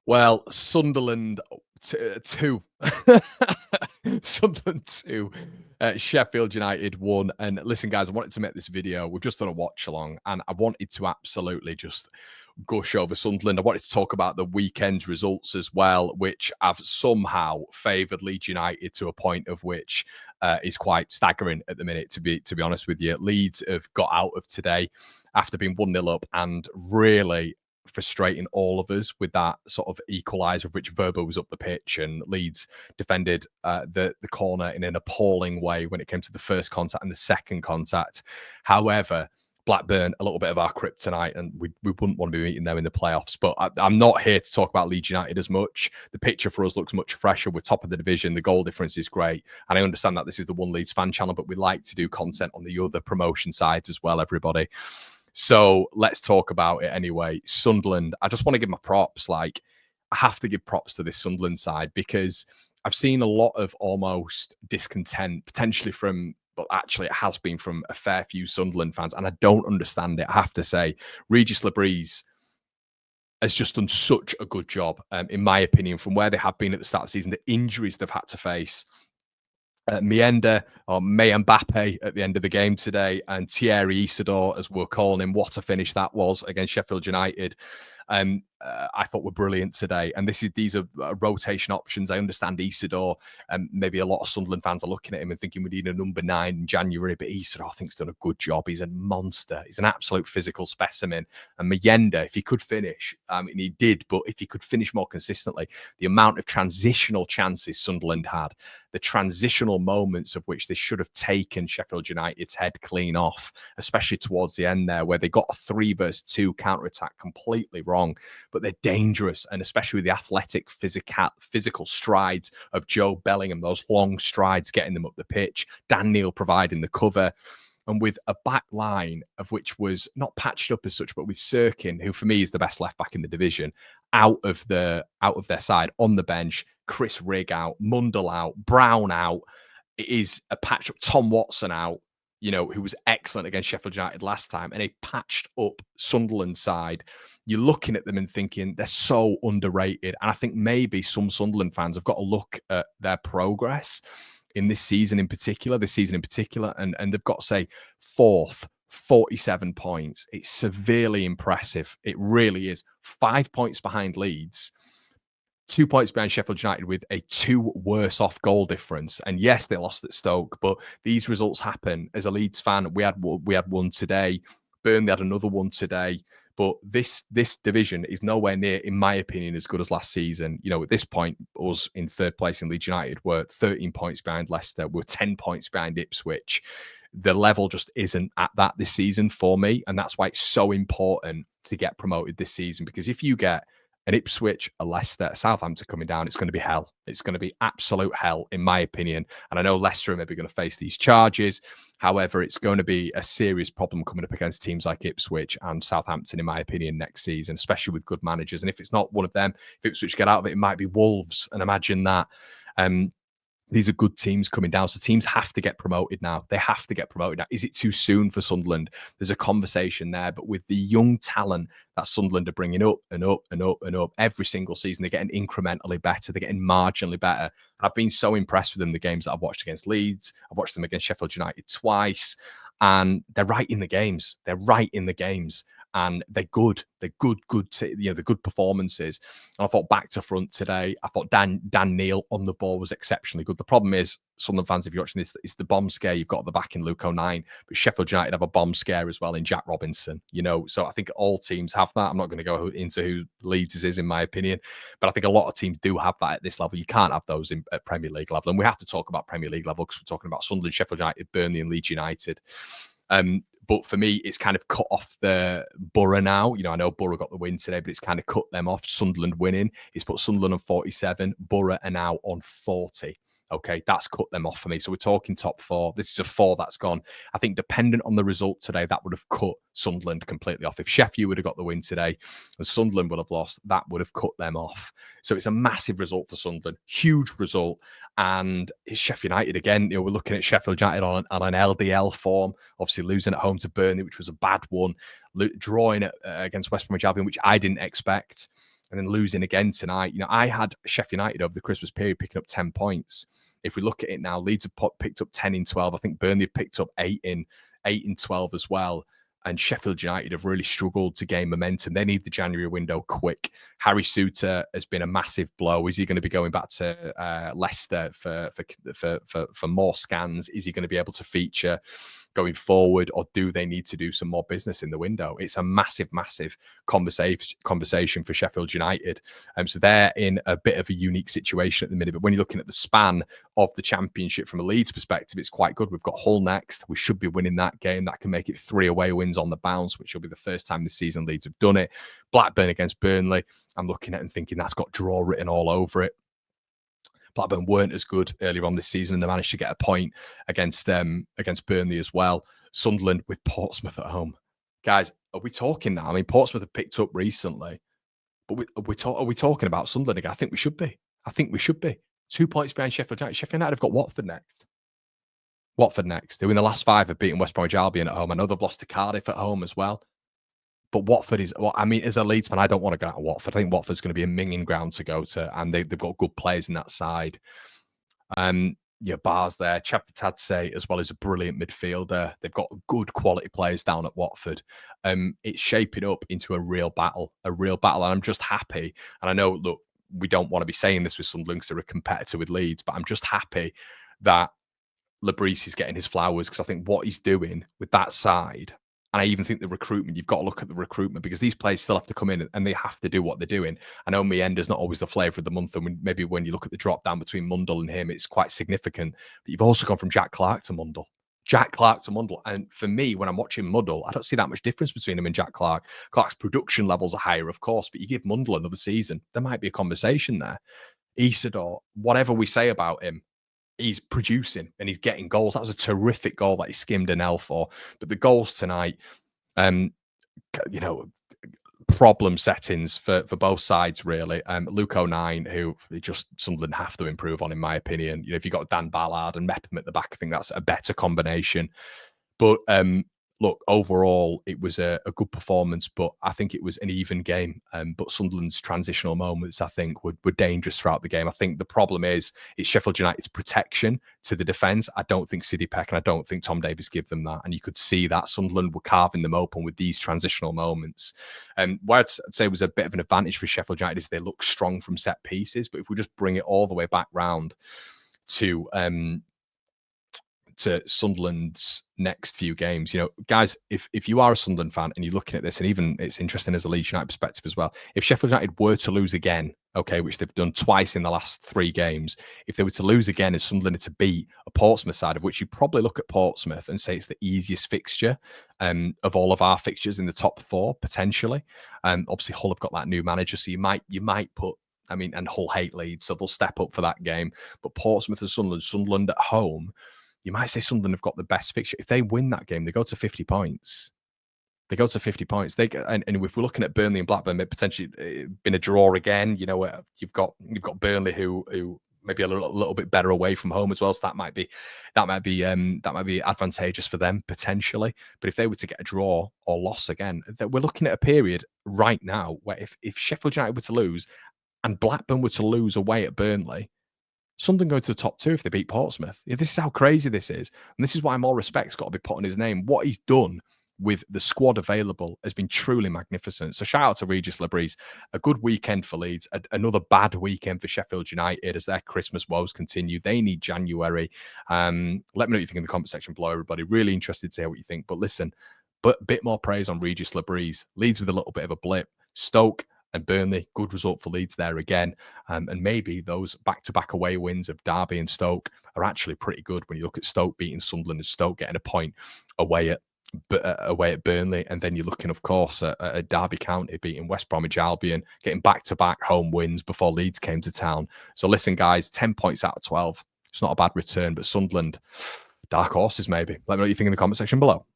Well, Sunderland 2. Sunderland 2. Sheffield United 1. And listen, guys, I wanted to make this video. We've just done a watch along, and I wanted to absolutely just gush over Sunderland. I wanted to talk about the weekend's results as well, which have somehow favoured Leeds United to a point of which is quite staggering at the minute, to be honest with you. Leeds have got out of today after being 1-0 up and really frustrating all of us with that sort of equaliser, of which Verbo was up the pitch, and Leeds defended the corner in an appalling way when it came to the first contact and the second contact. However, Blackburn, a little bit of our kryptonite, and we wouldn't want to be meeting them in the playoffs. But I'm not here to talk about Leeds United as much. The picture for us looks much fresher. We're top of the division. The goal difference is great. And I understand that this is the One Leeds fan channel, but we like to do content on the other promotion sides as well, everybody. So let's talk about it anyway. Sunderland, I just want to give my props. Like, I have to give props to this Sunderland side because I've seen a lot of almost discontent, potentially from, but actually it has been from a fair few Sunderland fans, and I don't understand it, I have to say. Regis Labrise has just done such a good job, in my opinion, from where they have been at the start of the season, the injuries they've had to face. Mienda, or Mbappe at the end of the game today, and Thierry Isidore, as we're calling him. What a finish that was against Sheffield United. I thought were brilliant today. And these are rotation options. I understand Isidore, and maybe a lot of Sunderland fans are looking at him and thinking we need a number 9 in January, but Isidore, I think, has done a good job. He's a monster. He's an absolute physical specimen. And Mienda, if he could finish, and he did, but if he could finish more consistently, the amount of transitional chances Sunderland had, the transitional moments of which they should have taken Sheffield United's head clean off, especially towards the end there, where they got a 3 versus 2 counter-attack completely wrong. But they're dangerous, and especially with the athletic, physical strides of Joe Bellingham, those long strides getting them up the pitch, Dan Neil providing the cover, and with a back line of which was not patched up as such, but with Sirkin, who for me is the best left back in the division, out of their side on the bench, Chris Rigg out, Mundell out, Brown out. It is a patch up, Tom Watson out, who was excellent against Sheffield United last time, and a patched up Sunderland side. You're looking at them and thinking they're so underrated. And I think maybe some Sunderland fans have got to look at their progress in this season in particular, and they've got to say 4th, 47 points. It's severely impressive. It really is. 5 points behind Leeds, 2 points behind Sheffield United with a 2 worse off goal difference. And yes, they lost at Stoke, but these results happen. As a Leeds fan, we had one today. Burnley had another one today. But this division is nowhere near, in my opinion, as good as last season. At this point, us in 3rd place in Leeds United were 13 points behind Leicester. We're 10 points behind Ipswich. The level just isn't at that this season for me. And that's why it's so important to get promoted this season. Because if you get an Ipswich, a Leicester, a Southampton coming down, it's going to be hell. It's going to be absolute hell, in my opinion. And I know Leicester are maybe going to face these charges. However, it's going to be a serious problem coming up against teams like Ipswich and Southampton, in my opinion, next season, especially with good managers. And if it's not one of them, if Ipswich get out of it, it might be Wolves. And imagine that. These are good teams coming down. So teams have to get promoted now. They have to get promoted now. Is it too soon for Sunderland? There's a conversation there. But with the young talent that Sunderland are bringing up and up and up and up every single season, they're getting incrementally better. They're getting marginally better. And I've been so impressed with them, the games that I've watched against Leeds. I've watched them against Sheffield United twice. And they're right in the games. They're right in the games. And they're good. They're good, they're good performances. And I thought back to front today, I thought Dan Neil on the ball was exceptionally good. The problem is, Sunderland fans, if you're watching this, it's the bomb scare you've got at the back in Luke O'Nien. But Sheffield United have a bomb scare as well in Jack Robinson, So I think all teams have that. I'm not going to go into who Leeds is, in my opinion. But I think a lot of teams do have that at this level. You can't have those at Premier League level. And we have to talk about Premier League level because we're talking about Sunderland, Sheffield United, Burnley and Leeds United. But for me, it's kind of cut off the Borough now. I know Borough got the win today, but it's kind of cut them off. Sunderland winning. It's put Sunderland on 47. Borough are now on 40. Okay, that's cut them off for me. So we're talking top 4. This is a 4 that's gone. I think dependent on the result today, that would have cut Sunderland completely off. If Sheffield would have got the win today and Sunderland would have lost, that would have cut them off. So it's a massive result for Sunderland. Huge result. And it's Sheffield United again. We're looking at Sheffield United on an LDL form. Obviously losing at home to Burnley, which was a bad one. Drawing against West Bromwich Albion, which I didn't expect. and then losing again tonight. I had Sheffield United over the Christmas period picking up 10 points. If we look at it now, Leeds have picked up 10 in 12. I think Burnley have picked up 8 in 12 as well. And Sheffield United have really struggled to gain momentum. They need the January window quick. Harry Souttar has been a massive blow. Is he going to be going back to Leicester for more scans? Is he going to be able to feature going forward, or do they need to do some more business in the window? It's a massive, massive conversation for Sheffield United. So they're in a bit of a unique situation at the minute. But when you're looking at the span of the Championship from a Leeds perspective, it's quite good. We've got Hull next. We should be winning that game. That can make it 3 away wins on the bounce, which will be the first time this season Leeds have done it. Blackburn against Burnley. I'm looking at it and thinking that's got draw written all over it. Blackburn weren't as good earlier on this season, and they managed to get a point against Burnley as well. Sunderland with Portsmouth at home. Guys, are we talking now? I mean, Portsmouth have picked up recently, but are we talking about Sunderland again? I think we should be. 2 points behind Sheffield United. Sheffield United have got Watford next. Who in the last 5 have beaten West Bromwich Albion at home. I know they've lost to Cardiff at home as well. But Watford is, well, I mean, as a Leeds fan, I don't want to go out of Watford. I think Watford's going to be a minging ground to go to, and they've got good players in that side. Bars there, Chapetatse, as well as a brilliant midfielder. They've got good quality players down at Watford. It's shaping up into a real battle. And I'm just happy. And I know, look, we don't want to be saying this with Sunderland because they're a competitor with Leeds, but I'm just happy that Labrise is getting his flowers, because I think what he's doing with that side, and I even think the recruitment, you've got to look at the recruitment, because these players still have to come in and they have to do what they're doing. I know Mienda's not always the flavour of the month, and maybe when you look at the drop down between Mundle and him, it's quite significant. But you've also gone from Jack Clark to Mundle. And for me, when I'm watching Mundle, I don't see that much difference between him and Jack Clark. Clark's production levels are higher, of course, but you give Mundle another season, there might be a conversation there. Isidore, whatever we say about him, he's producing and he's getting goals. That was a terrific goal that he skimmed an L for. But the goals tonight, problem settings for both sides, really. Luke O'Nien, who just Sunderland have to improve on, in my opinion. If you've got Dan Ballard and Mepham at the back, I think that's a better combination. But look, overall, it was a good performance, but I think it was an even game. But Sunderland's transitional moments, I think, were dangerous throughout the game. I think the problem is Sheffield United's protection to the defence. I don't think Sidney Peck and I don't think Tom Davies give them that. And you could see that Sunderland were carving them open with these transitional moments. What I'd say was a bit of an advantage for Sheffield United is they look strong from set pieces. But if we just bring it all the way back round to Sunderland's next few games, guys, if you are a Sunderland fan and you're looking at this, and even it's interesting as a Leeds United perspective as well, if Sheffield United were to lose again, okay, which they've done twice in the last 3 games, if they were to lose again and Sunderland to beat a Portsmouth side, of which you probably look at Portsmouth and say it's the easiest fixture of all of our fixtures in the top 4, potentially. Obviously, Hull have got that new manager, so you might put, and Hull hate Leeds, so they'll step up for that game. But Portsmouth and Sunderland at home, you might say Sunderland have got the best fixture. If they win that game, they go to 50 points. And if we're looking at Burnley and Blackburn, it potentially been a draw again. You've got Burnley who maybe a little bit better away from home as well. So that might be advantageous for them potentially. But if they were to get a draw or loss again, we're looking at a period right now where if Sheffield United were to lose and Blackburn were to lose away at Burnley, Sunderland go to the top 2 if they beat Portsmouth. This is how crazy this is. And this is why more respect's got to be put on his name. What he's done with the squad available has been truly magnificent. So shout out to Regis Labrise. A good weekend for Leeds. Another bad weekend for Sheffield United as their Christmas woes continue. They need January. Let me know what you think in the comment section below, everybody. Really interested to hear what you think. But listen, a bit more praise on Regis Labrise. Leeds with a little bit of a blip. Stoke and Burnley, good result for Leeds there again. And maybe those back-to-back away wins of Derby and Stoke are actually pretty good when you look at Stoke beating Sunderland and Stoke getting a point away at Burnley. And then you're looking, of course, at Derby County beating West Bromwich Albion, getting back-to-back home wins before Leeds came to town. So listen, guys, 10 points out of 12. It's not a bad return, but Sunderland, dark horses maybe. Let me know what you think in the comment section below.